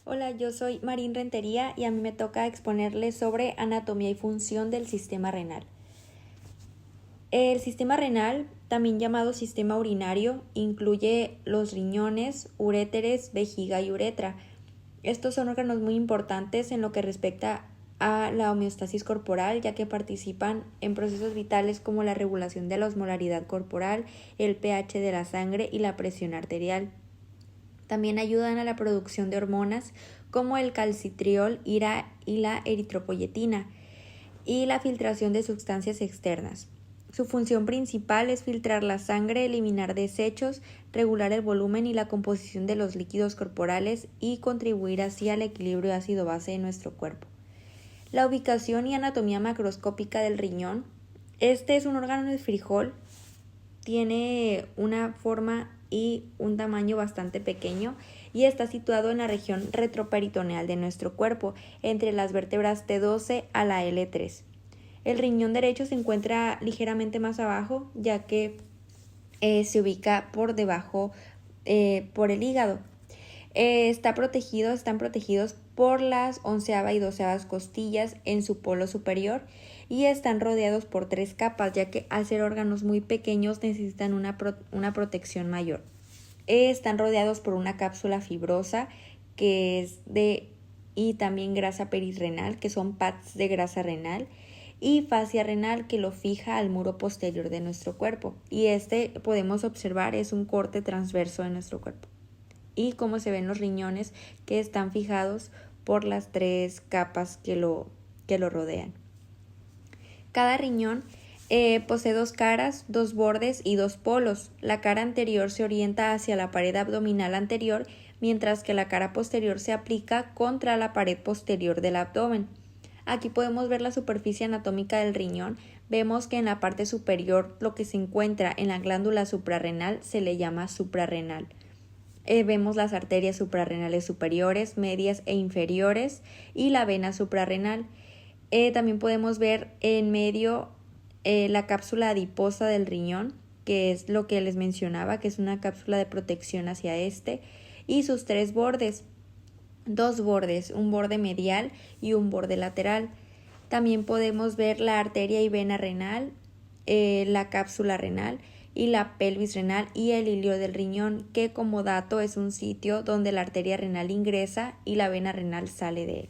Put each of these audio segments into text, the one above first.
Hola, yo soy Marín Rentería y a mí me toca exponerles sobre anatomía y función del sistema renal. El sistema renal, también llamado sistema urinario, incluye los riñones, uréteres, vejiga y uretra. Estos son órganos muy importantes en lo que respecta a la homeostasis corporal, ya que participan en procesos vitales como la regulación de la osmolaridad corporal, el pH de la sangre y la presión arterial. También ayudan a la producción de hormonas como el calcitriol y la eritropoyetina y la filtración de sustancias externas. Su función principal es filtrar la sangre, eliminar desechos, regular el volumen y la composición de los líquidos corporales y contribuir así al equilibrio ácido-base de nuestro cuerpo. La ubicación y anatomía macroscópica del riñón. Este es un órgano de frijol, tiene una forma y un tamaño bastante pequeño y está situado en la región retroperitoneal de nuestro cuerpo, entre las vértebras T12 a la L3. El riñón derecho se encuentra ligeramente más abajo, ya que se ubica por debajo por el hígado. Están protegidos por las 11ª y 12ª costillas en su polo superior y están rodeados por 3 capas, ya que al ser órganos muy pequeños necesitan una protección mayor. Están rodeados por una cápsula fibrosa y también grasa perirrenal, que son pads de grasa renal, y fascia renal, que lo fija al muro posterior de nuestro cuerpo. Y podemos observar es un corte transverso de nuestro cuerpo. Y cómo se ven los riñones, que están fijados por las 3 capas que lo rodean. Cada riñón posee 2 caras, 2 bordes y 2 polos. La cara anterior se orienta hacia la pared abdominal anterior, mientras que la cara posterior se aplica contra la pared posterior del abdomen. Aquí podemos ver la superficie anatómica del riñón. Vemos que en la parte superior, lo que se encuentra en la glándula suprarrenal se le llama suprarrenal. Vemos las arterias suprarrenales superiores, medias e inferiores y la vena suprarrenal. También podemos ver en medio la cápsula adiposa del riñón, que es lo que les mencionaba, que es una cápsula de protección hacia y sus 3 bordes, 2 bordes, un borde medial y un borde lateral. También podemos ver la arteria y vena renal, la cápsula renal y la pelvis renal y el hilio del riñón, que como dato es un sitio donde la arteria renal ingresa y la vena renal sale de él.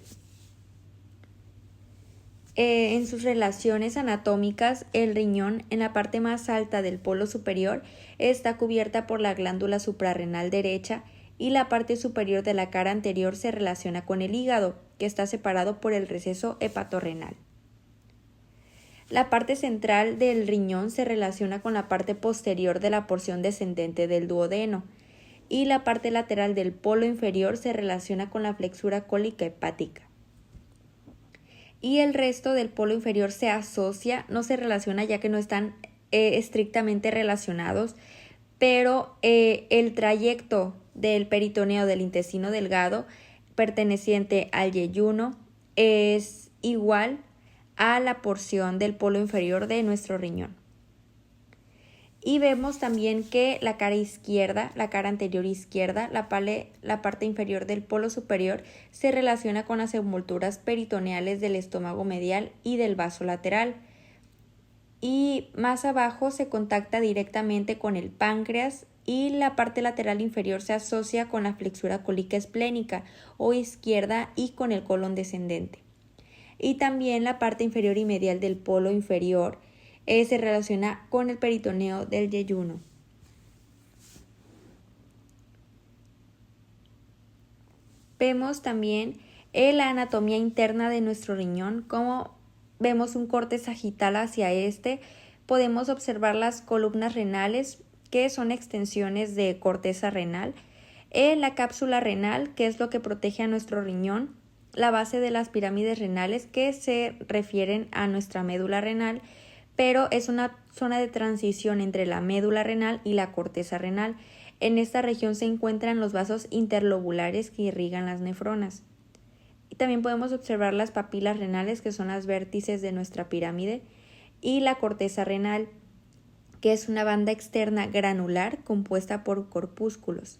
En sus relaciones anatómicas, el riñón en la parte más alta del polo superior está cubierta por la glándula suprarrenal derecha y la parte superior de la cara anterior se relaciona con el hígado, que está separado por el receso hepatorrenal. La parte central del riñón se relaciona con la parte posterior de la porción descendente del duodeno y la parte lateral del polo inferior se relaciona con la flexura cólica hepática. Y el resto del polo inferior se asocia, no se relaciona ya que no están estrictamente relacionados, pero el trayecto del peritoneo del intestino delgado perteneciente al yeyuno es igual a la porción del polo inferior de nuestro riñón. Y vemos también que la cara izquierda, la cara anterior izquierda, la parte inferior del polo superior se relaciona con las envolturas peritoneales del estómago medial y del vaso lateral. Y más abajo se contacta directamente con el páncreas y la parte lateral inferior se asocia con la flexura cólica esplénica o izquierda y con el colon descendente. Y también la parte inferior y medial del polo inferior se relaciona con el peritoneo del yeyuno. Vemos también la anatomía interna de nuestro riñón, como vemos un corte sagital hacia podemos observar las columnas renales, que son extensiones de corteza renal, la cápsula renal, que es lo que protege a nuestro riñón, la base de las pirámides renales, que se refieren a nuestra médula renal, pero es una zona de transición entre la médula renal y la corteza renal. En esta región se encuentran los vasos interlobulares que irrigan las nefronas. Y también podemos observar las papilas renales, que son las vértices de nuestra pirámide, y la corteza renal, que es una banda externa granular compuesta por corpúsculos.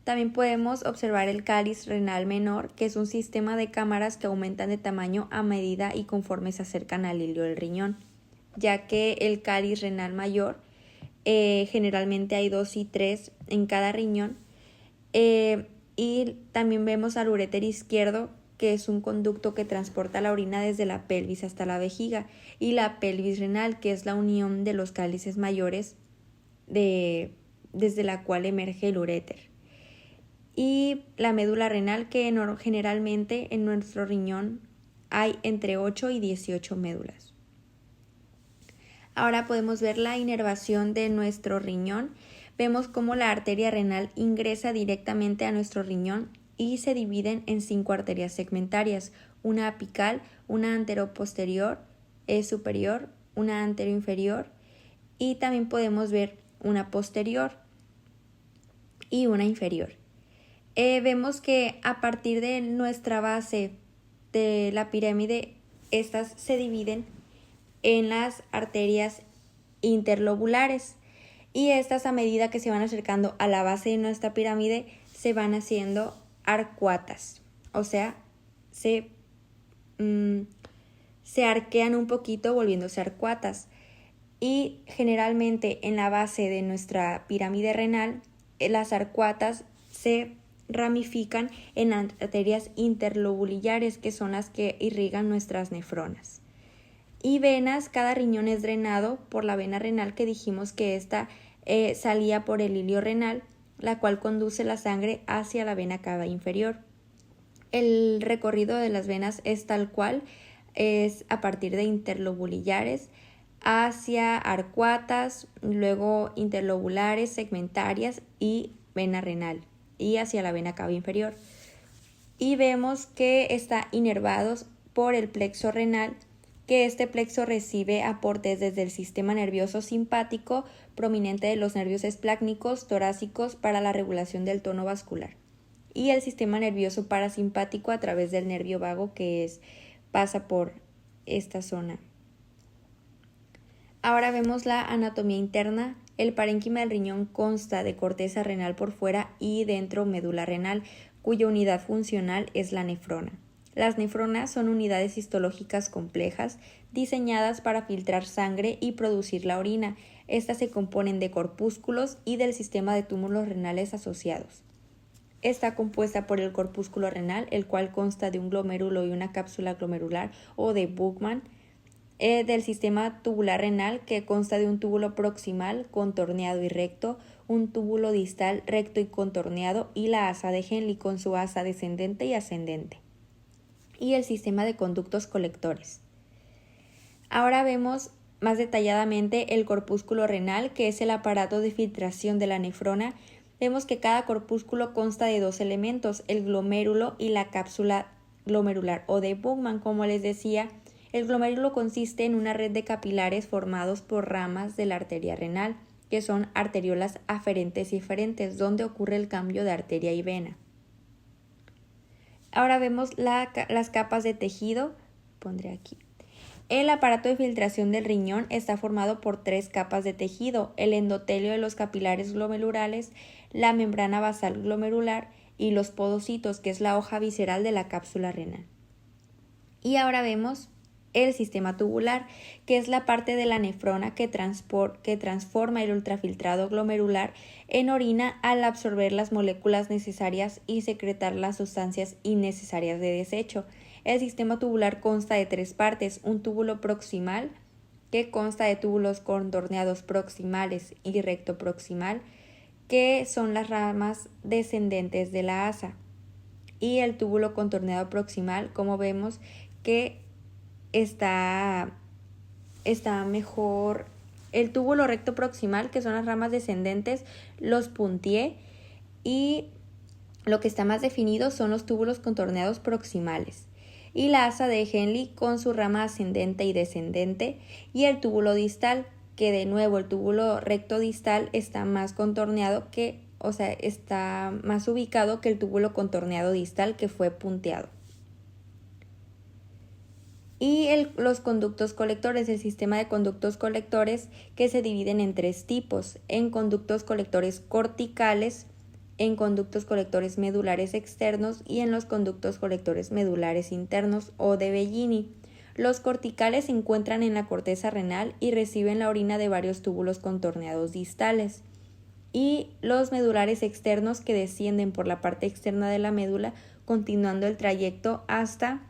También podemos observar el cáliz renal menor, que es un sistema de cámaras que aumentan de tamaño a medida y conforme se acercan al hilio del riñón, ya que el cáliz renal mayor, generalmente hay 2 y 3 en cada riñón, y también vemos al uréter izquierdo, que es un conducto que transporta la orina desde la pelvis hasta la vejiga, y la pelvis renal, que es la unión de los cálices mayores desde la cual emerge el uréter. Y la médula renal, que generalmente en nuestro riñón hay entre 8 y 18 médulas. Ahora podemos ver la inervación de nuestro riñón. Vemos cómo la arteria renal ingresa directamente a nuestro riñón y se dividen en 5 arterias segmentarias, una apical, una anteroposterior superior, una anteroinferior, y también podemos ver una posterior y una inferior. Vemos que a partir de nuestra base de la pirámide, estas se dividen en las arterias interlobulares, y estas, a medida que se van acercando a la base de nuestra pirámide, se van haciendo arcuatas, o sea, se arquean un poquito volviéndose arcuatas, y generalmente en la base de nuestra pirámide renal las arcuatas se ramifican en arterias interlobulares, que son las que irrigan nuestras nefronas. Y venas, cada riñón es drenado por la vena renal, que dijimos que esta salía por el hilio renal, la cual conduce la sangre hacia la vena cava inferior. El recorrido de las venas es tal cual, es a partir de interlobulares hacia arcuatas, luego interlobulares, segmentarias y vena renal, y hacia la vena cava inferior. Y vemos que está inervados por el plexo renal, que este plexo recibe aportes desde el sistema nervioso simpático, prominente de los nervios esplácnicos torácicos para la regulación del tono vascular, y el sistema nervioso parasimpático a través del nervio vago, que pasa por esta zona. Ahora vemos la anatomía interna. El parénquima del riñón consta de corteza renal por fuera y dentro médula renal, cuya unidad funcional es la nefrona. Las nefronas son unidades histológicas complejas diseñadas para filtrar sangre y producir la orina. Estas se componen de corpúsculos y del sistema de túmulos renales asociados. Está compuesta por el corpúsculo renal, el cual consta de un glomérulo y una cápsula glomerular o de Buchmann, del sistema tubular renal, que consta de un túbulo proximal contorneado y recto, un túbulo distal recto y contorneado, y la asa de Henle con su asa descendente y ascendente, y el sistema de conductos colectores. Ahora vemos más detalladamente el corpúsculo renal, que es el aparato de filtración de la nefrona. Vemos que cada corpúsculo consta de 2 elementos, el glomérulo y la cápsula glomerular o de Buchmann. Como les decía, el glomérulo consiste en una red de capilares formados por ramas de la arteria renal, que son arteriolas aferentes y eferentes, donde ocurre el cambio de arteria y vena. Ahora vemos las capas de tejido. Pondré aquí. El aparato de filtración del riñón está formado por 3 capas de tejido: el endotelio de los capilares glomerulares, la membrana basal glomerular y los podocitos, que es la hoja visceral de la cápsula renal. Y ahora vemos el sistema tubular, que es la parte de la nefrona que transforma el ultrafiltrado glomerular en orina al absorber las moléculas necesarias y secretar las sustancias innecesarias de desecho. El sistema tubular consta de 3 partes: un túbulo proximal, que consta de túbulos contorneados proximales y recto proximal, que son las ramas descendentes de la asa, y el túbulo contorneado proximal, como vemos que está mejor. El túbulo recto proximal, que son las ramas descendentes, los punteé, y lo que está más definido son los túbulos contorneados proximales, y la asa de Henle con su rama ascendente y descendente, y el túbulo distal, que de nuevo el túbulo recto distal está más contorneado está más ubicado que el túbulo contorneado distal, que fue punteado. Y los conductos colectores, el sistema de conductos colectores, que se dividen en 3 tipos: en conductos colectores corticales, en conductos colectores medulares externos y en los conductos colectores medulares internos o de Bellini. Los corticales se encuentran en la corteza renal y reciben la orina de varios túbulos contorneados distales. Y los medulares externos que descienden por la parte externa de la médula, continuando el trayecto hasta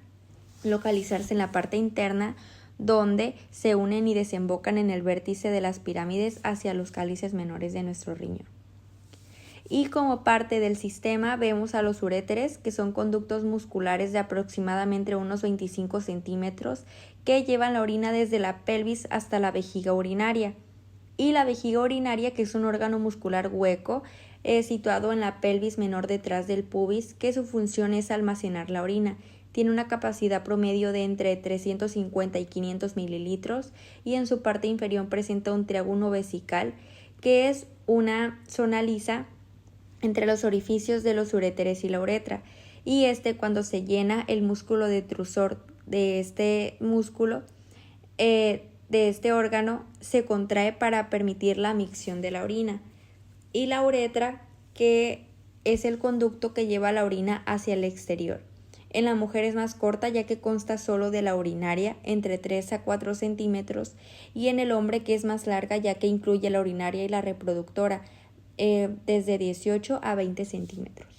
localizarse en la parte interna, donde se unen y desembocan en el vértice de las pirámides hacia los cálices menores de nuestro riñón. Y como parte del sistema vemos a los uréteres, que son conductos musculares de aproximadamente unos 25 centímetros que llevan la orina desde la pelvis hasta la vejiga urinaria. Y la vejiga urinaria, que es un órgano muscular hueco situado en la pelvis menor detrás del pubis, que su función es almacenar la orina. Tiene una capacidad promedio de entre 350 y 500 mililitros y en su parte inferior presenta un triángulo vesical, que es una zona lisa entre los orificios de los uréteres y la uretra, y cuando se llena, el músculo detrusor de este músculo de este órgano se contrae para permitir la micción de la orina, y la uretra, que es el conducto que lleva la orina hacia el exterior. En la mujer es más corta, ya que consta solo de la urinaria, entre 3 a 4 centímetros, y en el hombre, que es más larga, ya que incluye la urinaria y la reproductora, desde 18 a 20 centímetros.